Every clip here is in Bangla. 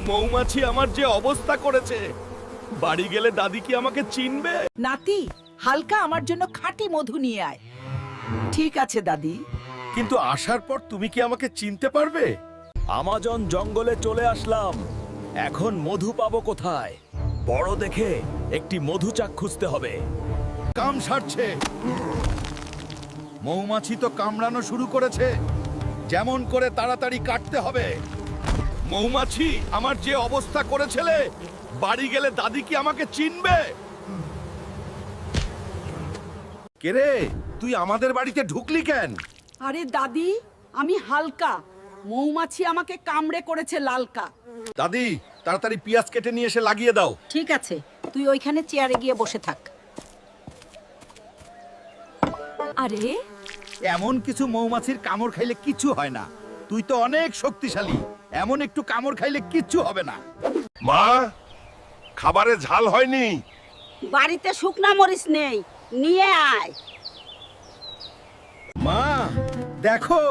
মৌমাছি আমার যে অবস্থা করেছে, বাড়ি গেলে দাদি কি আমাকে চিনবে? নাতি, হালকা আমার জন্য খাঁটি মধু নিয়ে আয়। ঠিক আছে দাদি। কিন্তু আসার পর তুমি কি আমাকে চিনতে পারবে? আমাজন জঙ্গলে চলে আসলাম, এখন মধু পাবো কোথায়? বড় দেখে একটি মধু চাক খুঁজতে হবে। কাম সারছে, মৌমাছি তো কামড়ানো শুরু করেছে। যেমন করে তাড়াতাড়ি কাটতে হবে। মৌমাছি আমার যে অবস্থা করেছিলে, বাড়ি গেলে দাদি কি আমাকে চিনবে? কে রে, তুই আমাদের বাড়িতে ঢুকলি কেন? আরে দাদি, আমি হালকা। মৌমাছি আমাকে কামড়ে করেছে লালকা। দাদি, তাড়াতাড়ি পেঁয়াজ কেটে নিয়ে এসে লাগিয়ে দাও। ঠিক আছে, তুই ওইখানে চেয়ারে গিয়ে বসে থাক। আরে এমন কিছু মৌমাছির কামড় খাইলে কিছু হয় না। তুই তো অনেক শক্তিশালী, এমন একটু কামড় খাইলে কিচ্ছু হবে না। মা, খাবারে ঝাল হয়নি। বাড়িতে শুকনা মরিচ নেই, নিয়ে আয়। মা দেখো,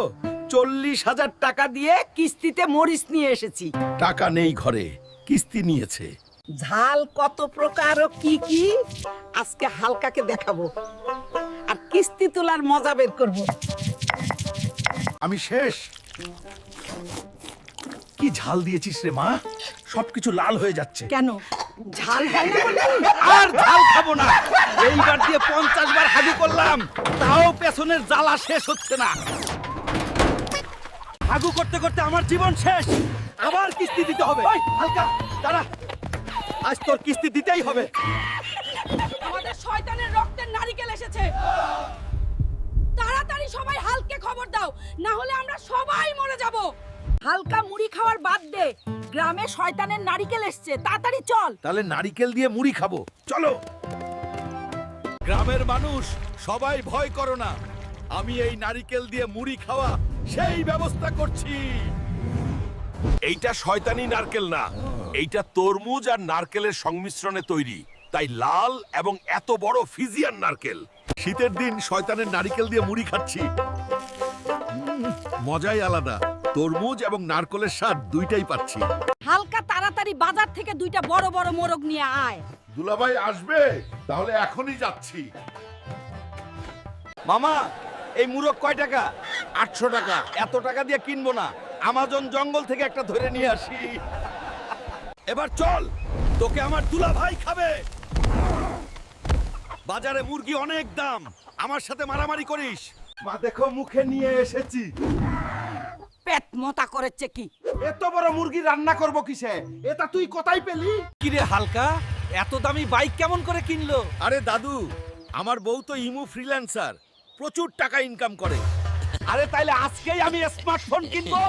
40,000 টাকা দিয়ে কিস্তিতে মরিচ নিয়ে এসেছি। টাকা নেই ঘরে, কিস্তি নিয়েছে। ঝাল কত প্রকার ও কি কি আজকে হালকাকে দেখাবো, আর কিস্তি তোলার মজা বের করব। আমি শেষ। কি ঝাল দিয়েছিস রে মা, সবকিছু লাল হয়ে যাচ্ছে। কেন ঝাল হয় না বলে? আর ঝাল খাবো না। এইবার দিয়ে 50 বার হাগু করলাম, তাও পেছনের জ্বালা শেষ হচ্ছে না। হাগু করতে করতে আমার জীবন শেষ। আবার কিস্তি দিতে হবে। ওই হালকা দাঁড়া, আজ তোর কিস্তি দিতেই হবে। আমাদের শয়তানের রক্তের নারকেল এসেছে। তাড়াতাড়ি সবাই হালকে খবর দাও, না হলে আমরা সবাই মরে যাব। হালকা মুড়ি খাওয়ার বাদ দে, গ্রামে শয়তানের নারিকেল এসছে, তাড়াতাড়ি চল। তাহলে নারিকেল দিয়ে মুড়ি খাবো, চলো। গ্রামের মানুষ সবাই ভয় করো না, আমি এই নারিকেল দিয়ে মুড়ি খাওয়া সেই ব্যবস্থা করছি। এইটা শয়তানি নারকেল না, এইটা তরমুজ আর নারকেলের সংমিশ্রণে তৈরি, তাই লাল এবং এত বড় ফিজিয়ান নারকেল। শীতের দিন শয়তানের নারিকেল দিয়ে মুড়ি খাচ্ছি। মজাই আলাদা, তরমুজ এবং নারকেলের স্বাদ দুইটাই পাচ্ছি। হালকা তাড়াতাড়ি বাজার থেকে দুইটা বড় বড় মোরগ নিয়ে আয়। দুলাভাই আসবে, তাহলে এখনই যাচ্ছি। মামা, এই মুরগ কয় টাকা? 800 টাকা। এত টাকা দিয়ে কিনবো না, আমাজন জঙ্গল থেকে একটা ধরে নিয়ে আসি। এবার চল, তোকে আমার দুলা ভাই খাবে। বাজারে মুরগি অনেক দাম, আমার সাথে মারামারি করিস? মা দেখো, মুখে নিয়ে এসেছি। পেট মোটা করেছে কি? এত বড় মুরগি রান্না করব কিসে? এটা তুই কোথায় পেলি? কিরে হালকা, এত দামি বাইক কেমন করে কিনলো? আরে দাদু, আমার বউ তো ইমু ফ্রিল্যান্সার, প্রচুর টাকা ইনকাম করে। আরে তাইলে আজকেই আমি স্মার্টফোন কিনবো,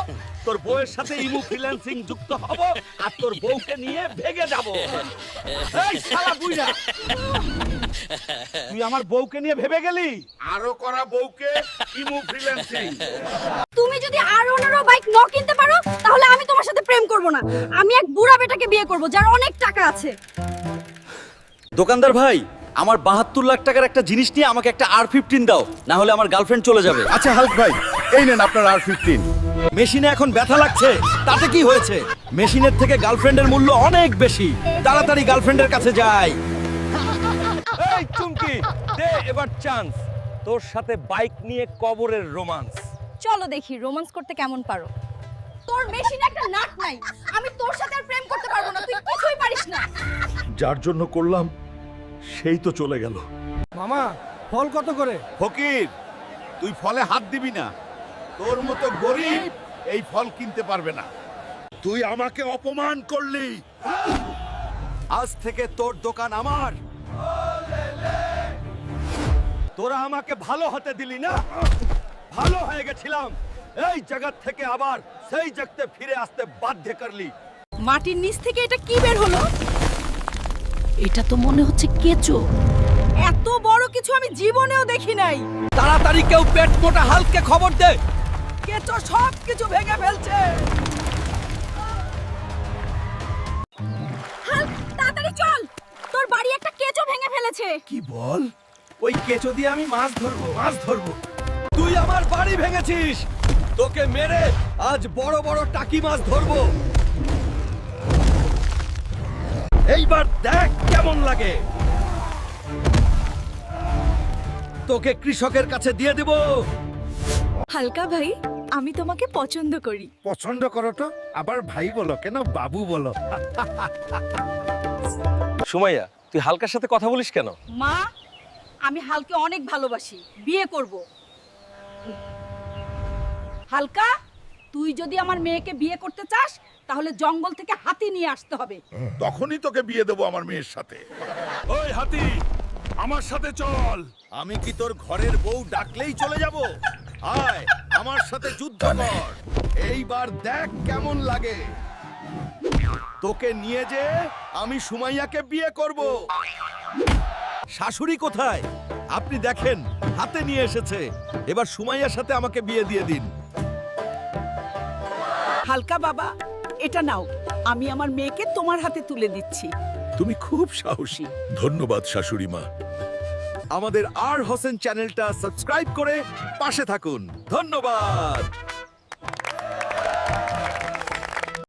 তোর বউয়ের সাথে ইমু ফ্রিল্যান্সিং যুক্ত হব, আর তোর বউকে নিয়ে ভেগে যাব। এই শালা বুইড়া, তুই আমার বউকে নিয়ে ভেবে গেলি? আরো করা বউকে ইমু ফ্রিল্যান্সিং। তুমি যদি আর ওনারও বাইক ন কিনতে পারো, তাহলে আমি তোমার সাথে প্রেম করব না। আমি এক বুড়া বেটাকে বিয়ে করব যার অনেক টাকা আছে। দোকানদার ভাই, আমার 72 লাখ টাকার একটা জিনিস নিয়ে আমাকে একটা R15 দাও, না হলে আমার গার্লফ্রেন্ড চলে যাবে। আচ্ছা হালক ভাই, এই নেন আপনার R15। মেশিনে এখন ব্যথা লাগছে, তাতে কি হয়েছে? মেশিনের থেকে গার্লফ্রেন্ডের মূল্য অনেক বেশি। তাড়াতাড়ি গার্লফ্রেন্ডের কাছে যাই। এই চুমকি, দে এবার চান্স, তোর সাথে বাইক নিয়ে কবরের রোমান্স। চলো দেখি রোমান্স করতে কেমন পারো। তোর মেশিনে একটা নাট নাই, আমি তোর সাথে আর প্রেম করতে পারবো না, তুই কিছুই পারিস না। যার জন্য করলাম সেই তো চলে গেল। মামা, ফল কত করে? ফকির, তুই ফলে হাত দিবি না। তোর মতো গরিব এই ফল কিনতে পারবে না। তুই আমাকে অপমান করলি। আজ থেকে তোর দোকান আমার। তোরা আমাকে ভালো হতে দিলি না, ভালো হয়ে গেছিলাম, এই জায়গা থেকে আবার সেই জায়গাতে ফিরে আসতে বাধ্য করলি। মাটির নিচ থেকে এটা কি বের হলো? এটা তো মনে হচ্ছে কেঁচো। এত বড় কিছু আমি জীবনেও দেখি নাই। তাড়াতাড়ি কেউ পেট মোটা হালকে খবর দে। কেঁচো সব কিছু ভেঙে ফেলছে। হাল্ক, তাড়াতাড়ি চল, তোর বাড়ি একটা কেঁচো ভেঙে ফেলেছে। কি বল? ওই কেঁচো দিয়ে আমি মাছ ধরবো। তুই আমার বাড়ি ভেঙেছিস, তোকে মেরে আজ বড় বড় টাকি মাছ ধরবো। এইবার দেখ কেমন লাগে। তোকে কৃষকের কাছে দিয়ে দেব। হালকা ভাই, আমি তোমাকে পছন্দ করি। পছন্দ করো তো, আবার ভাই বলো কেন, বাবু বলো। সুমাইয়া, তুই হালকার সাথে কথা বলিস কেন? মা, আমি হালকে অনেক ভালোবাসি, বিয়ে করব। হালকা, তুই যদি আমার মেয়েকে বিয়ে করতে চাস তাহলে জঙ্গল থেকে হাতি নিয়ে আসতে হবে। তখনই তোকে বিয়ে দেবো আমার মেয়ের সাথে। ওই হাতি, আমার সাথে চল। আমি কি তোর ঘরের বউ ডাকলেই চলে যাব? আয় আমার সাথে যুদ্ধ কর। এইবার দেখ কেমন লাগে। তোকে নিয়ে যে আমি সুমাইয়াকে বিয়ে করব। শাশুড়ি কোথায়? আপনি দেখেন, হাতে নিয়ে এসেছে। এবার সুমাইয়ার সাথে আমাকে বিয়ে দিয়ে দিন। হালকা বাবা, এটা নাও, আমি আমার মেয়েকে তোমার হাতে তুলে দিচ্ছি। তুমি খুব সাহসী। ধন্যবাদ শাশুড়ি মা। আমাদের আর হোসেন চ্যানেলটা সাবস্ক্রাইব করে পাশে থাকুন। ধন্যবাদ।